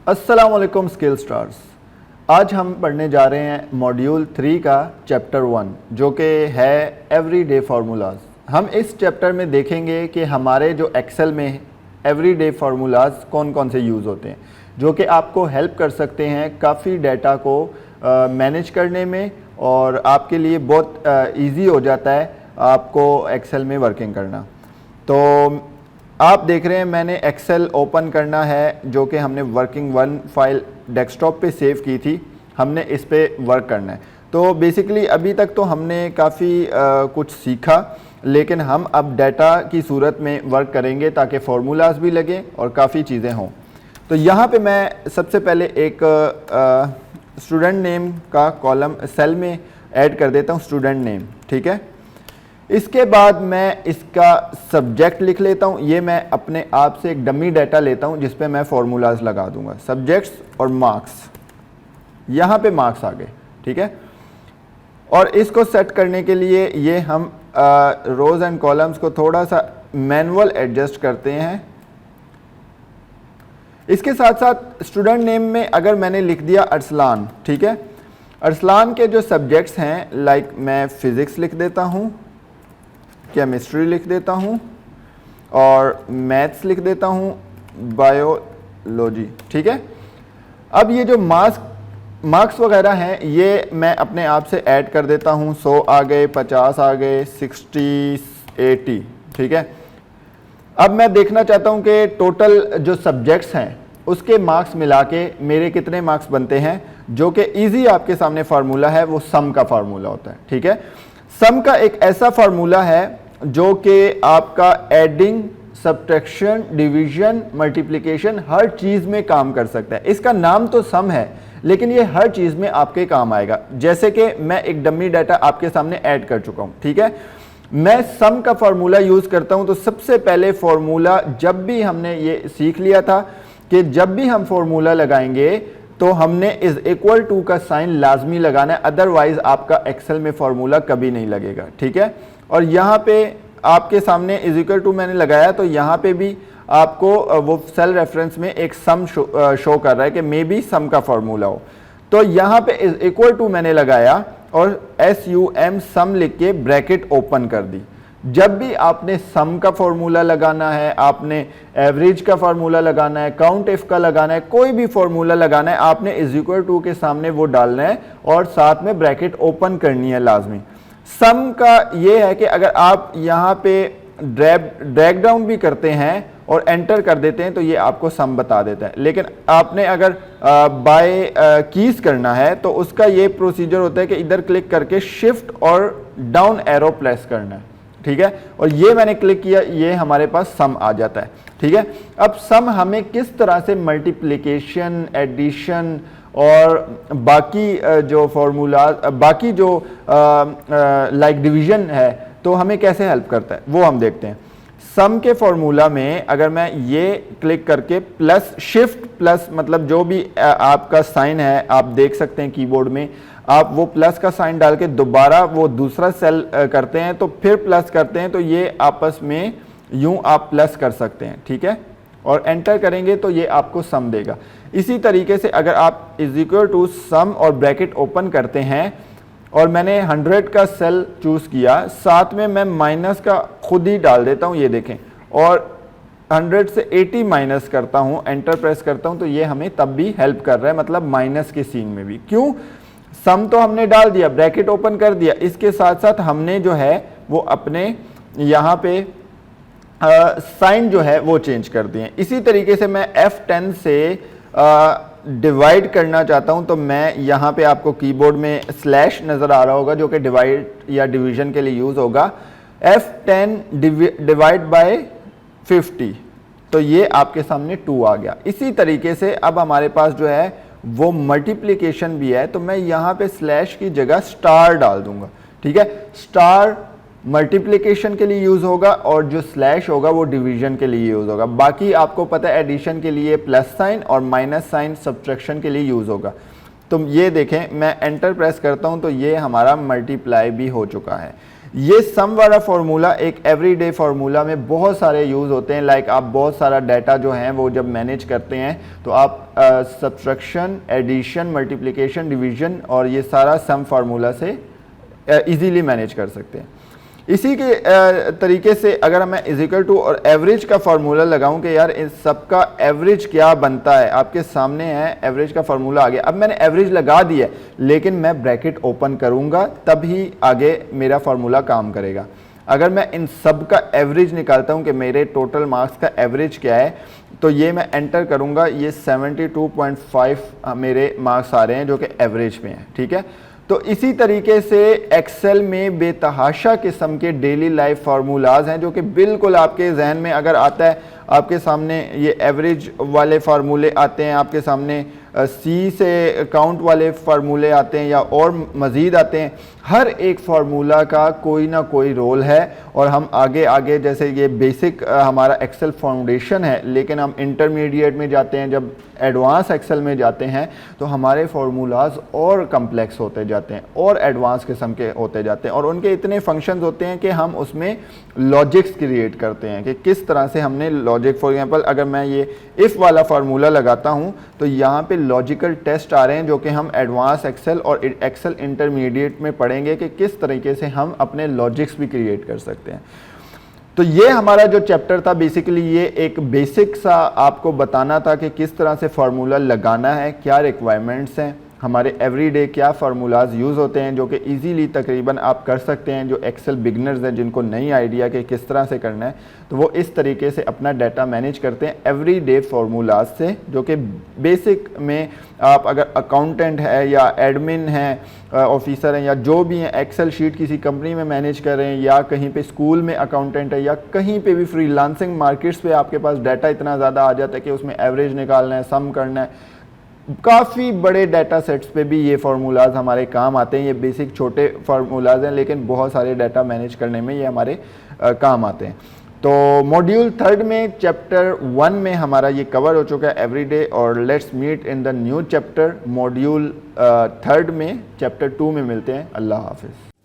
अस्सलाम वालेकुम skill stars. आज हम पढ़ने जा रहे हैं मॉड्यूल 3 का चैप्टर 1 जो कि है एवरीडे फार्मूलाज। हम इस चैप्टर में देखेंगे कि हमारे जो एक्सेल में एवरीडे फार्मूलाज कौन कौन से यूज़ होते हैं जो कि आपको हेल्प कर सकते हैं काफ़ी डाटा को मैनेज करने में, और आपके लिए बहुत इजी हो जाता है आपको एक्सेल में वर्किंग करना। तो आप देख रहे हैं मैंने एक्सेल ओपन करना है जो कि हमने वर्किंग 1 फाइल डेस्कटॉप पे सेव की थी, हमने इस पे वर्क करना है। तो बेसिकली अभी तक तो हमने काफ़ी कुछ सीखा, लेकिन हम अब डाटा की सूरत में वर्क करेंगे ताकि फार्मूलाज भी लगें और काफ़ी चीज़ें हों। तो यहाँ पे मैं सबसे पहले एक स्टूडेंट नेम का कॉलम सेल में ऐड कर देता हूँ, स्टूडेंट नेम, ठीक है। इसके बाद मैं इसका सब्जेक्ट लिख लेता हूँ। ये मैं अपने आप से एक डमी डाटा लेता हूँ जिस पे मैं फार्मूलाज लगा दूंगा, सब्जेक्ट्स और मार्क्स। यहाँ पे मार्क्स आ गए, ठीक है। और इसको सेट करने के लिए ये हम रोज एंड कॉलम्स को थोड़ा सा मैनुअल एडजस्ट करते हैं। इसके साथ साथ स्टूडेंट नेम में अगर मैंने लिख दिया अरसलान, ठीक है, अरसलान के जो सब्जेक्ट्स हैं लाइक मैं फिज़िक्स लिख देता हूँ, केमिस्ट्री लिख देता हूँ और मैथ्स लिख देता हूँ, बायोलॉजी, ठीक है। अब ये जो मार्क्स वगैरह हैं ये मैं अपने आप से ऐड कर देता हूँ। 100 आ गए, 50 आ गए, 60, 80, ठीक है। अब मैं देखना चाहता हूँ कि टोटल जो सब्जेक्ट्स हैं उसके मार्क्स मिला के मेरे कितने मार्क्स बनते हैं, जो कि इजी आपके सामने फार्मूला है, वो सम का फार्मूला होता है, ठीक है। सम का एक ऐसा फार्मूला है जो कि आपका एडिंग, सब्ट्रैक्शन, डिवीजन, मल्टीप्लिकेशन हर चीज़ में काम कर सकता है। इसका नाम तो सम है लेकिन ये हर चीज़ में आपके काम आएगा। जैसे कि मैं एक डमी डाटा आपके सामने ऐड कर चुका हूँ, ठीक है। मैं सम का फार्मूला यूज़ करता हूँ। तो सबसे पहले फार्मूला जब भी हमने ये सीख लिया था कि जब भी हम फार्मूला लगाएंगे तो हमने इज इक्वल टू का साइन लाजमी लगाना है, अदरवाइज आपका एक्सेल में फार्मूला कभी नहीं लगेगा, ठीक है। और यहाँ पे आपके सामने इज इक्वल टू मैंने लगाया तो यहाँ पे भी आपको वो सेल रेफरेंस में एक सम शो कर रहा है कि मे बी सम का फार्मूला हो। तो यहाँ पे इज इक्वल टू मैंने लगाया और SUM सम लिख के ब्रैकेट ओपन कर दी। जब भी आपने सम का फार्मूला लगाना है, आपने एवरेज का फार्मूला लगाना है, काउंट इफ का लगाना है, कोई भी फार्मूला लगाना है, आपने इज इक्वल टू के सामने वो डालना है और साथ में ब्रैकेट ओपन करनी है लाजमी। सम का ये है कि अगर आप यहाँ पे ड्रैग डाउन भी करते हैं और एंटर कर देते हैं तो ये आपको सम बता देता है। लेकिन आपने अगर बाय कीज करना है तो उसका ये प्रोसीजर होता है कि इधर क्लिक करके शिफ्ट और डाउन एरो प्रेस करना है, ठीक है। और ये मैंने क्लिक किया, ये हमारे पास सम आ जाता है, ठीक है। अब सम हमें किस तरह से मल्टीप्लिकेशन, एडिशन और बाकी जो फार्मूला, बाकी जो लाइक डिवीजन है तो हमें कैसे हेल्प करता है वो हम देखते हैं। सम के फार्मूला में अगर मैं ये क्लिक करके प्लस, शिफ्ट प्लस, मतलब जो भी आपका साइन है आप देख सकते हैं कीबोर्ड में, आप वो प्लस का साइन डाल के दोबारा वो दूसरा सेल करते हैं तो फिर प्लस करते हैं तो ये आपस में यूं आप प्लस कर सकते हैं, ठीक है। और एंटर करेंगे तो ये आपको सम देगा। इसी तरीके से अगर आप इज इक्वल टू सम और ब्रैकेट ओपन करते हैं और मैंने 100 का सेल चूज किया, साथ में मैं माइनस का खुद ही डाल देता हूँ, ये देखें, और 100 से 80 माइनस करता हूँ, एंटर प्रेस करता हूँ तो ये हमें तब भी हेल्प कर रहा है, मतलब माइनस के सीन में भी। क्यों? सम तो हमने डाल दिया, ब्रैकेट ओपन कर दिया, इसके साथ साथ हमने जो है वो अपने यहाँ पे साइन जो है वो चेंज कर दिए। इसी तरीके से मैं F10 से डिवाइड करना चाहता हूं तो मैं यहाँ पे आपको कीबोर्ड में स्लैश नज़र आ रहा होगा जो कि डिवाइड या डिवीजन के लिए यूज़ होगा। F10 डिवाइड बाय 50 तो ये आपके सामने 2 आ गया। इसी तरीके से अब हमारे पास जो है वो मल्टीप्लिकेशन भी है तो मैं यहाँ पे स्लैश की जगह स्टार डाल दूंगा, ठीक है। स्टार मल्टीप्लिकेशन के लिए यूज़ होगा और जो स्लैश होगा वो डिवीजन के लिए यूज़ होगा। बाकी आपको पता है एडिशन के लिए प्लस साइन और माइनस साइन सब्ट्रैक्शन के लिए यूज़ होगा। तो ये देखें, मैं एंटर प्रेस करता हूं तो ये हमारा मल्टीप्लाई भी हो चुका है। ये सम वाला फार्मूला एक एवरीडे फार्मूला में बहुत सारे यूज़ होते हैं। लाइक आप बहुत सारा डाटा जो है वो जब मैनेज करते हैं तो आप सब्सट्रैक्शन, एडिशन, मल्टीप्लिकेशन, डिवीजन और ये सारा सम फार्मूला से इजीली मैनेज कर सकते हैं। इसी के तरीके से अगर मैं इजिकल टू और एवरेज का फार्मूला लगाऊं कि यार इन सब का एवरेज क्या बनता है, आपके सामने है एवरेज का फार्मूला आ गया। अब मैंने एवरेज लगा दिया लेकिन मैं ब्रैकेट ओपन करूंगा तभी आगे मेरा फार्मूला काम करेगा। अगर मैं इन सब का एवरेज निकालता हूं कि मेरे टोटल मार्क्स का एवरेज क्या है, तो ये मैं एंटर करूंगा, ये 72.5 मेरे मार्क्स आ रहे हैं जो कि एवरेज में है। ठीक है, तो इसी तरीके से एक्सेल में बेतहाशा किस्म के डेली लाइफ फार्मूलाज हैं जो कि बिल्कुल आपके जहन में अगर आता है, आपके सामने ये एवरेज वाले फार्मूले आते हैं, आपके सामने सी से काउंट वाले फार्मूले आते हैं या और मज़ीद आते हैं। हर एक फार्मूला का कोई ना कोई रोल है और हम आगे आगे जैसे ये बेसिक हमारा एक्सेल फाउंडेशन है, लेकिन हम इंटरमीडिएट में जाते हैं, जब एडवांस एक्सेल में जाते हैं तो हमारे फार्मूलाज और कम्प्लेक्स होते जाते हैं और एडवांस किस्म के होते जाते हैं और उनके इतने फंक्शंस होते हैं कि हम उसमें लॉजिक्स क्रिएट करते हैं कि किस तरह से हमने लॉजिक, फॉर एग्जांपल अगर मैं ये इफ़ वाला फार्मूला लगाता हूँ तो यहाँ पे लॉजिकल टेस्ट आ रहे हैं जो कि हम एडवांस एक्सेल और एक्सेल इंटरमीडिएट में पढ़ेंगे कि किस तरीके से हम अपने लॉजिक्स भी क्रिएट कर सकते हैं। तो ये हमारा जो चैप्टर था बेसिकली ये एक बेसिक सा आपको बताना था कि किस तरह से फार्मूला लगाना है, क्या रिक्वायरमेंट्स हैं, हमारे एवरीडे क्या फार्मूलाज यूज़ होते हैं जो कि इजीली तकरीबन आप कर सकते हैं। जो एक्सेल बिगनर्स हैं जिनको नहीं आइडिया कि किस तरह से करना है तो वो इस तरीके से अपना डाटा मैनेज करते हैं एवरीडे फार्मूलाज से, जो कि बेसिक में आप अगर अकाउंटेंट है या एडमिन है, ऑफिसर हैं या जो भी हैं, एक्सेल शीट किसी कंपनी में मैनेज कर रहे हैं या कहीं पे स्कूल में अकाउंटेंट है या कहीं पे भी फ्रीलांसिंग मार्केट्स पे आपके पास डाटा इतना ज़्यादा आ जाता है कि उसमें एवरेज निकालना है, सम करना है, काफ़ी बड़े डाटा सेट्स पे भी ये फार्मूलाज हमारे काम आते हैं। ये बेसिक छोटे फार्मूलाज हैं लेकिन बहुत सारे डाटा मैनेज करने में ये हमारे काम आते हैं। तो मॉड्यूल 3 में चैप्टर 1 में हमारा ये कवर हो चुका है एवरीडे, और let's meet in the new chapter module 3 में, चैप्टर 2 में मिलते हैं। अल्लाह हाफिज़।